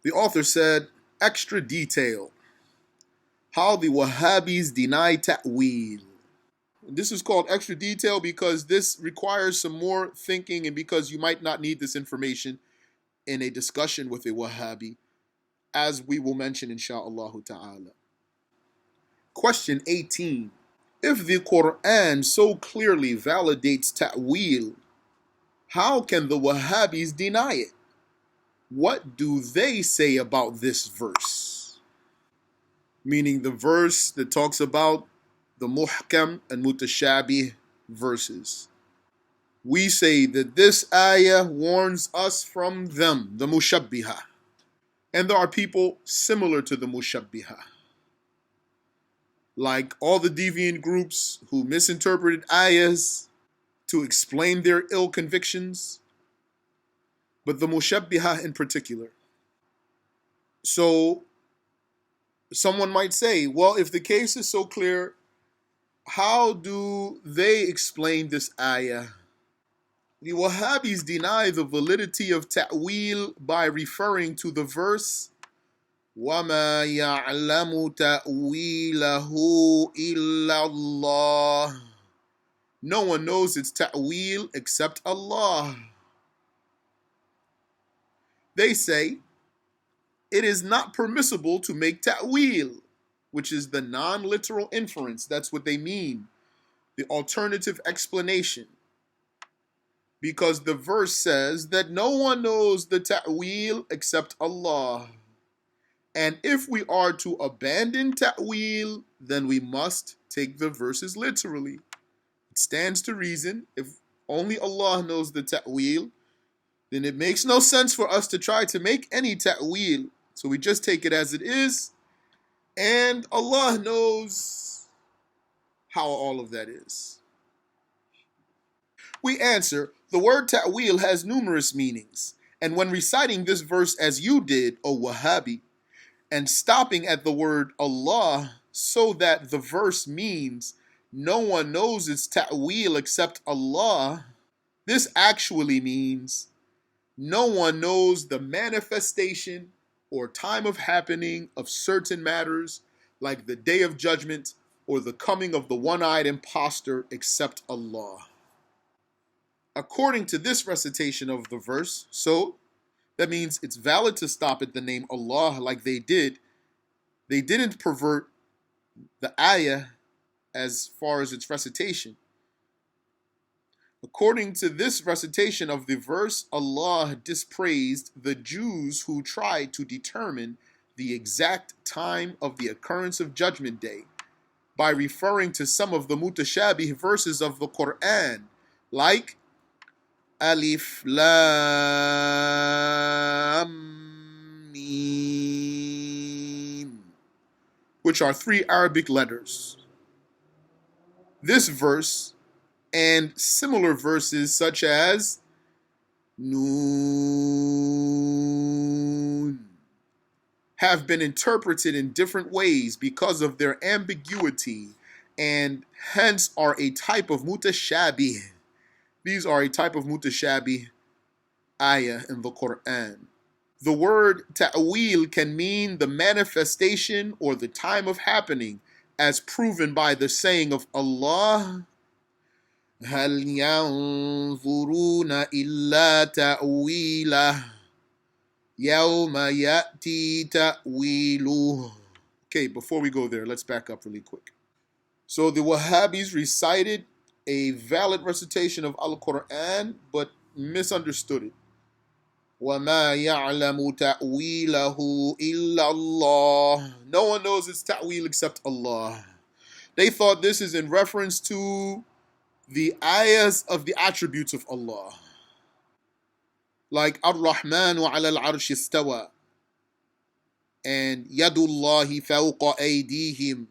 The author said, extra detail, how the Wahhabis deny ta'weel. This is called extra detail because this requires some more thinking and because you might not need this information in a discussion with a Wahhabi, as we will mention insha'Allah ta'ala. Question 18. If the Quran so clearly validates ta'weel, how can the Wahhabis deny it? What do they say about this verse? Meaning the verse that talks about the muhkam and mutashabih verses. We say that this ayah warns us from them, the mushabbihah. And there are people similar to the mushabbihah, like all the deviant groups who misinterpreted ayahs to explain their ill convictions, but the mushabbihah in particular. So someone might say, well, if the case is so clear, how do they explain this ayah? The Wahhabis deny the validity of ta'weel by referring to the verse وَمَا يَعْلَمُ تَأْوِيلَهُ إِلَّا اللَّهُ. No one knows its ta'weel except Allah. They say it is not permissible to make ta'weel, which is the non-literal inference. That's what they mean, the alternative explanation. Because the verse says that no one knows the ta'weel except Allah. And if we are to abandon ta'weel, then we must take the verses literally. It stands to reason, if only Allah knows the ta'weel, then it makes no sense for us to try to make any ta'weel. So we just take it as it is, and Allah knows how all of that is. We answer, the word ta'weel has numerous meanings, and when reciting this verse as you did, O Wahhabi, and stopping at the word Allah so that the verse means no one knows its ta'weel except Allah, this actually means no one knows the manifestation or time of happening of certain matters like the day of judgment or the coming of the one-eyed impostor except Allah. According to this recitation of the verse, so that means it's valid to stop at the name Allah like they did. They didn't pervert the ayah as far as its recitation. According to this recitation of the verse, Allah dispraised the Jews who tried to determine the exact time of the occurrence of Judgment Day by referring to some of the mutashabih verses of the Quran, like Alif Lam Mim, which are 3 Arabic letters. This verse and similar verses such as Noon have been interpreted in different ways because of their ambiguity and hence are a type of mutashabih. These are a type of mutashabih ayah in the Quran. The word ta'weel can mean the manifestation or the time of happening, as proven by the saying of Allah, هَلْ يَنْظُرُونَ إِلَّا تَأْوِيلَهُ يَوْمَ يَأْتِي تَأْوِيلُهُ. Okay, before we go there, let's back up really quick. So the Wahhabis recited a valid recitation of Al-Quran, but misunderstood it. وَمَا يَعْلَمُ تَأْوِيلَهُ إِلَّا اللَّهُ. No one knows its ta'weel except Allah. They thought this is in reference to the ayahs of the attributes of Allah, like Ar-Rahman wa 'ala al-'arsh istawa and Yadullahi fawqa aydihim.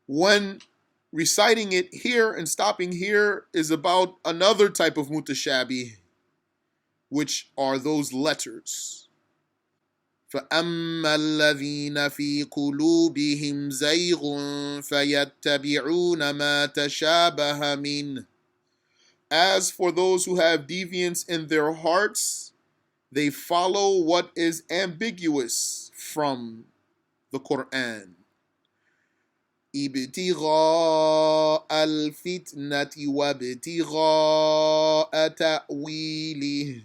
When reciting it here and stopping here is about another type of mutashabih, which are those letters. فَأَمَّا الَّذِينَ فِي قُلُوبِهِمْ زَيْغٌ فَيَتَّبِعُونَ مَا تَشَابَهَ مِنْهُ. As for those who have deviance in their hearts, They follow what is ambiguous from the Quran. ابتغاء الفتنة وابتغاء تأويله.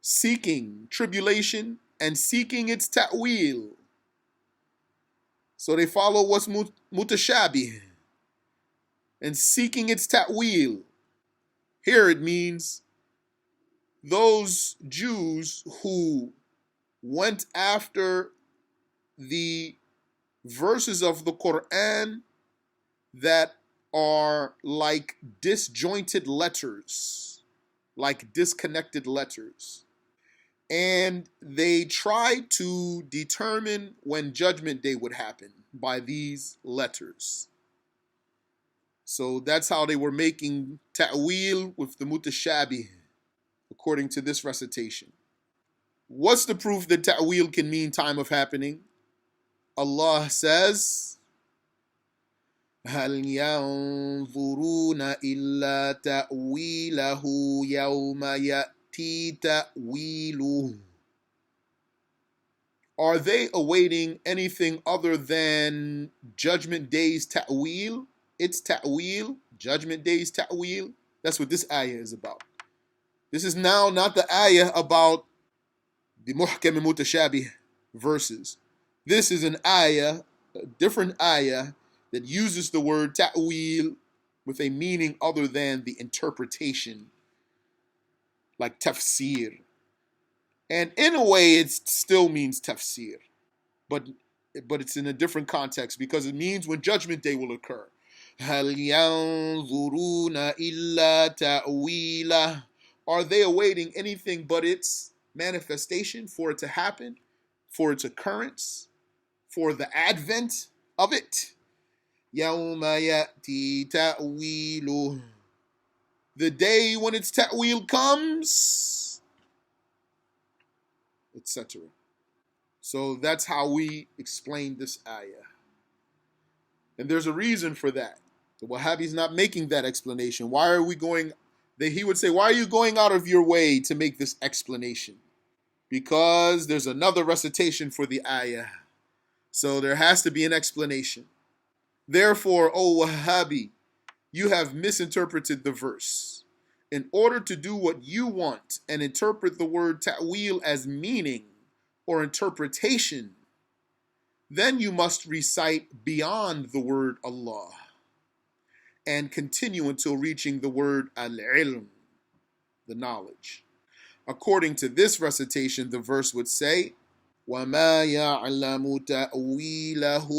Seeking tribulation and seeking its ta'wil. So they follow what's mutashabih and seeking its ta'wil. Here it means those Jews who went after the verses of the Quran that are like disjointed letters, like disconnected letters. And they tried to determine when Judgment Day would happen by these letters. So that's how they were making ta'wil with the mutashabih, according to this recitation. What's the proof that ta'wil can mean time of happening? Allah says, هل ينظرون إلا تأويله يوم يأتي تأويله. Are they awaiting anything other than Judgment Day's ta'wil? Its ta'wil, Judgment Day's ta'wil. That's what this ayah is about. This is now not the ayah about the muhkam and mutashabih verses. This is an ayah, a different ayah, that uses the word ta'wil with a meaning other than the interpretation, like tafsir. And in a way, it still means tafsir, but it's in a different context because it means when Judgment Day will occur. هَلْ يَنْظُرُونَ إِلَّا تَأْوِيلَهُ. Are they awaiting anything but its manifestation, for it to happen, for its occurrence, for the advent of it? يَوْمَ يَأْتِي تَأْوِيلُهُ. The day when its ta'wil comes, etc. So that's how we explain this ayah. And there's a reason for that. The Wahhabi's not making that explanation. Why are we going, he would say, why are you going out of your way to make this explanation? Because there's another recitation for the ayah. So there has to be an explanation. Therefore, O Wahhabi, you have misinterpreted the verse. In order to do what you want and interpret the word ta'wil as meaning or interpretation, then you must recite beyond the word Allah and continue until reaching the word al-ilm, the knowledge. According to this recitation, the verse would say, وَمَا يَعْلَمُ تَأْوِيلَهُ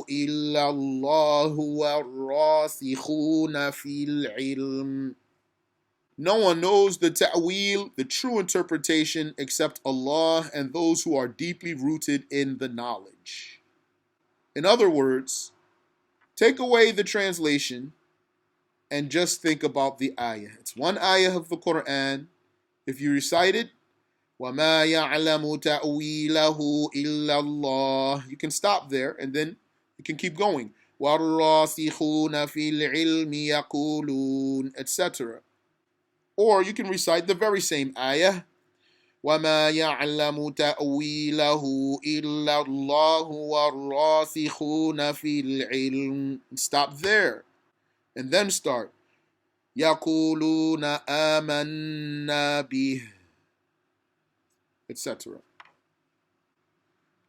إِلَّا اللَّهُ وَالرَّاسِخُونَ فِي الْعِلْمِ. No one knows the ta'wil, the true interpretation, except Allah and those who are deeply rooted in the knowledge. In other words, take away the translation and just think about the ayah. It's one ayah of the Quran. If you recite it, وَمَا يَعْلَمُ تَأْوِيلَهُ إِلَّا اللَّهُ, you can stop there and then you can keep going. وَالرَّاسِخُونَ فِي الْعِلْمِ يَقُولُونَ, etc. Or you can recite the very same ayah. وَمَا يَعْلَمُ تَأْوِيلَهُ إِلَّا اللَّهُ وَالرَّاسِخُونَ فِي الْعِلْمِ. Stop there. And then start. يَقُولُونَ آمَنَّا بِهِ, etc.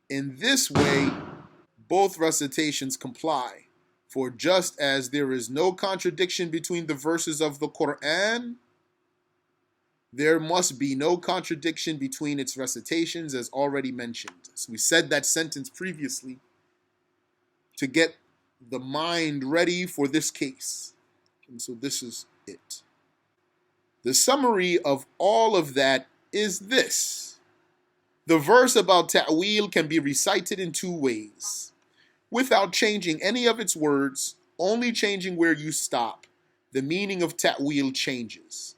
In this way, both recitations comply. For just as there is no contradiction between the verses of the Quran, there must be no contradiction between its recitations, as already mentioned. So we said that sentence previously to get the mind ready for this case. And so this is it. The summary of all of that is this. The verse about ta'wil can be recited in two ways, without changing any of its words, only changing where you stop. The meaning of ta'wil changes.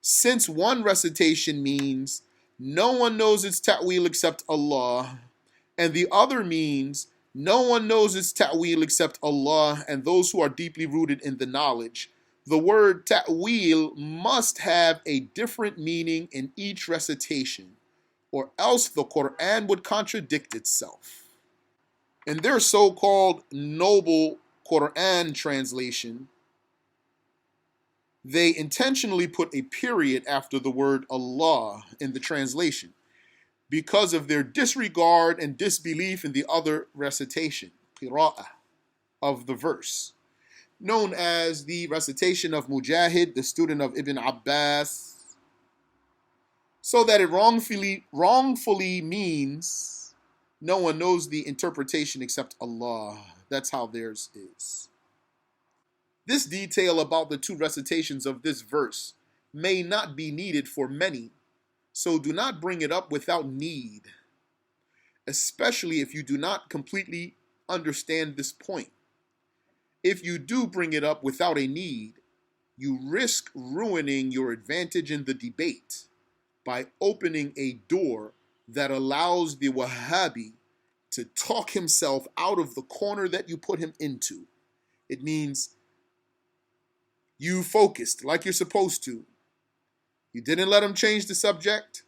Since one recitation means no one knows its ta'wil except Allah, and the other means no one knows its ta'wil except Allah and those who are deeply rooted in the knowledge, the word ta'wil must have a different meaning in each recitation, or else the Quran would contradict itself. In their so-called noble Quran translation, they intentionally put a period after the word Allah in the translation because of their disregard and disbelief in the other recitation, qira'ah, of the verse, known as the recitation of Mujahid, the student of Ibn Abbas, so that it wrongfully means no one knows the interpretation except Allah. That's how theirs is. This detail about the two recitations of this verse may not be needed for many, so do not bring it up without need, especially if you do not completely understand this point. If you do bring it up without a need, you risk ruining your advantage in the debate by opening a door that allows the Wahhabi to talk himself out of the corner that you put him into. It means you focused like you're supposed to. You didn't let him change the subject.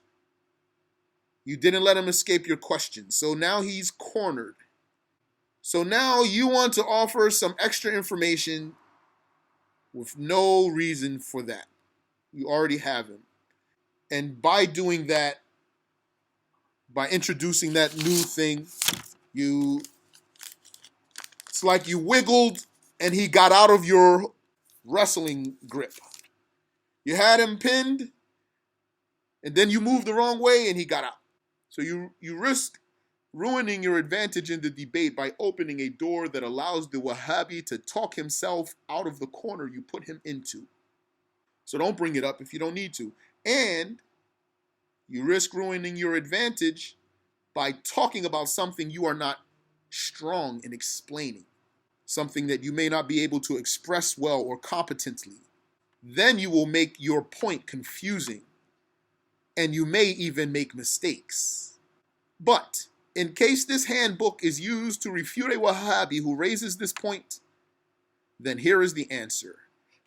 You didn't let him escape your question. So now he's cornered. So now you want to offer some extra information with no reason for that. You already have him. And by doing that, by introducing that new thing, it's like you wiggled and he got out of your wrestling grip. You had him pinned, and then you moved the wrong way and he got out. So you risk ruining your advantage in the debate by opening a door that allows the Wahhabi to talk himself out of the corner you put him into. So don't bring it up if you don't need to. And you risk ruining your advantage by talking about something you are not strong in explaining, something that you may not be able to express well or competently. Then you will make your point confusing, and you may even make mistakes. But in case this handbook is used to refute a Wahhabi who raises this point, then here is the answer.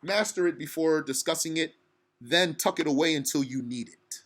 Master it before discussing it, then tuck it away until you need it.